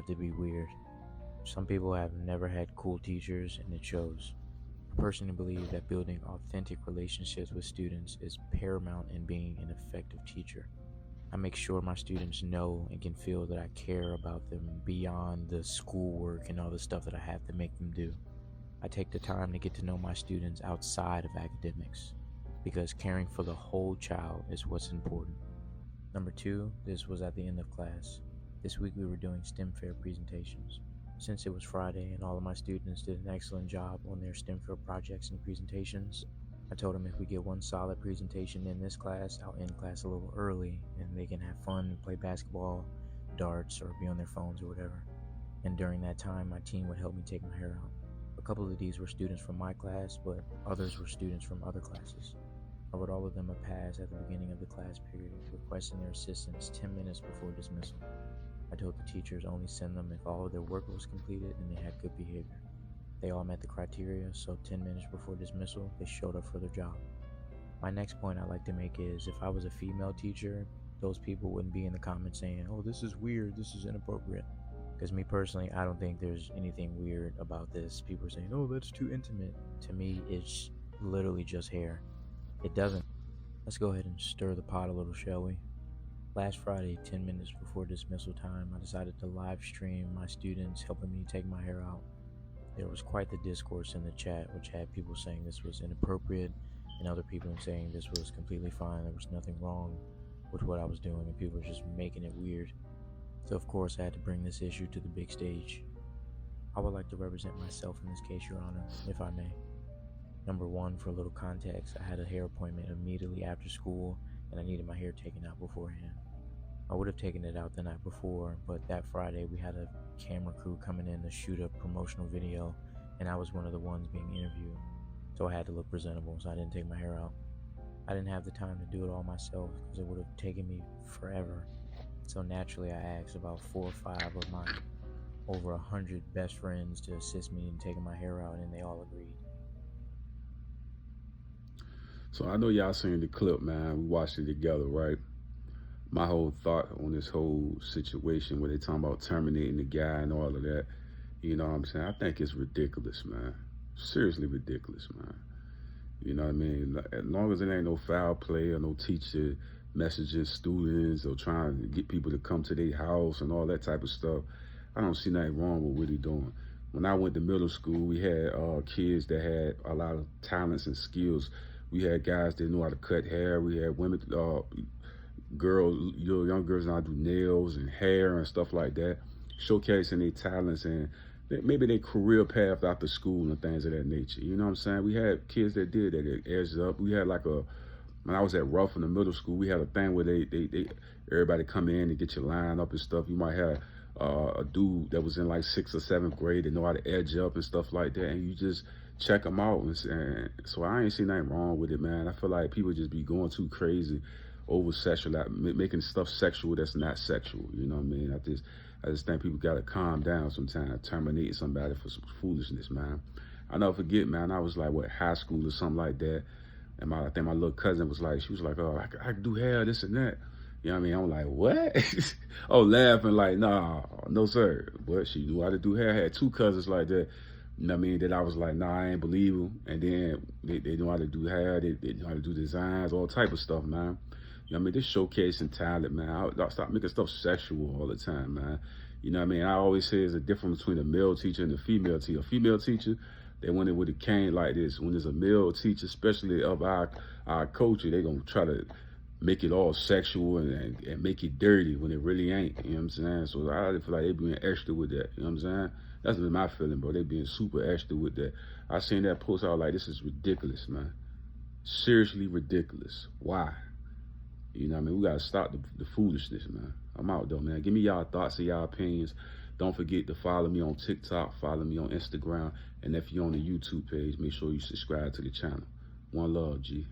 to be weird. Some people have never had cool teachers, and it shows. I personally believe that building authentic relationships with students is paramount in being an effective teacher. I make sure my students know and can feel that I care about them beyond the schoolwork and all the stuff that I have to make them do. I take the time to get to know my students outside of academics because caring for the whole child is what's important. Number two, this was at the end of class. This week we were doing STEM fair presentations. Since it was Friday and all of my students did an excellent job on their STEM fair projects and presentations, I told them if we get one solid presentation in this class, I'll end class a little early and they can have fun and play basketball, darts, or be on their phones or whatever. And during that time, my team would help me take my hair out. A couple of these were students from my class, but others were students from other classes. I wrote all of them a pass at the beginning of the class period, requesting their assistance 10 minutes before dismissal. I told the teachers only send them if all of their work was completed and they had good behavior. They all met the criteria, so 10 minutes before dismissal, they showed up for their job. My next point I'd like to make is if I was a female teacher, those people wouldn't be in the comments saying, "Oh, this is weird, this is inappropriate." Because me personally, I don't think there's anything weird about this. People are saying, "Oh, that's too intimate." To me, it's literally just hair. It doesn't. Let's go ahead and stir the pot a little, shall we? Last Friday, 10 minutes before dismissal time, I decided to live stream my students helping me take my hair out. There was quite the discourse in the chat, which had people saying this was inappropriate and other people saying this was completely fine. There was nothing wrong with what I was doing and people were just making it weird. So of course I had to bring this issue to the big stage. I would like to represent myself in this case, Your Honor, if I may. Number one, for a little context, I had a hair appointment immediately after school and I needed my hair taken out beforehand. I would have taken it out the night before, but that Friday we had a camera crew coming in to shoot a promotional video and I was one of the ones being interviewed. So I had to look presentable, so I didn't take my hair out. I didn't have the time to do it all myself because it would have taken me forever. So naturally I asked about 4 or 5 of my over 100 best friends to assist me in taking my hair out and they all agreed. So I know y'all seen the clip, man. We watched it together, right? My whole thought on this whole situation where they talking about terminating the guy and all of that, you know what I'm saying? I think it's ridiculous, man. Seriously ridiculous, man. You know what I mean? As long as it ain't no foul play or no teacher messaging students or trying to get people to come to their house and all that type of stuff, I don't see nothing wrong with what he doing. When I went to middle school, we had kids that had a lot of talents and skills. We had guys that knew how to cut hair. We had women, young girls know how to do nails and hair and stuff like that, showcasing their talents and maybe their career path after school and things of that nature. You know what I'm saying? We had kids that did that, that edged up. We had when I was at Ruff in the middle school, we had a thing where everybody come in and get your line up and stuff. You might have a dude that was in like 6th or 7th grade that know how to edge up and stuff like that, and you just check them out. And so I ain't see nothing wrong with it, man. I feel like people just be going too crazy over sexual, making stuff sexual that's not sexual. You know what I mean? I just think people gotta calm down sometimes, terminate somebody for some foolishness, man. I never forget, man, I was like, high school or something like that. And I think my little cousin was like, "Oh, I can do hair, this and that." You know what I mean? I'm like, "What?" Oh, laughing like, "Nah, no sir." But she knew how to do hair. I had 2 cousins like that. You know what I mean? That I was like, "Nah, I ain't believe them." And then they know how to do hair. They know how to do designs, all type of stuff, man. You know what I mean? This showcasing talent, man. I'll stop making stuff sexual all the time, man. You know what I mean? I always say there's a difference between a male teacher and a female teacher. A female teacher, they want it with a cane like this. When there's a male teacher, especially of our culture, they gonna try to make it all sexual and make it dirty when it really ain't. You know what I'm saying? So I feel like they being extra with that. You know what I'm saying? That's been my feeling, bro. They being super extra with that. I seen that post, I was like, this is ridiculous, man. Seriously ridiculous. Why? You know what I mean? We gotta stop the foolishness, man. I'm out though, man. Give me y'all thoughts and y'all opinions. Don't forget to follow me on TikTok, follow me on Instagram, and if you're on the YouTube page, make sure you subscribe to the channel. One love, G.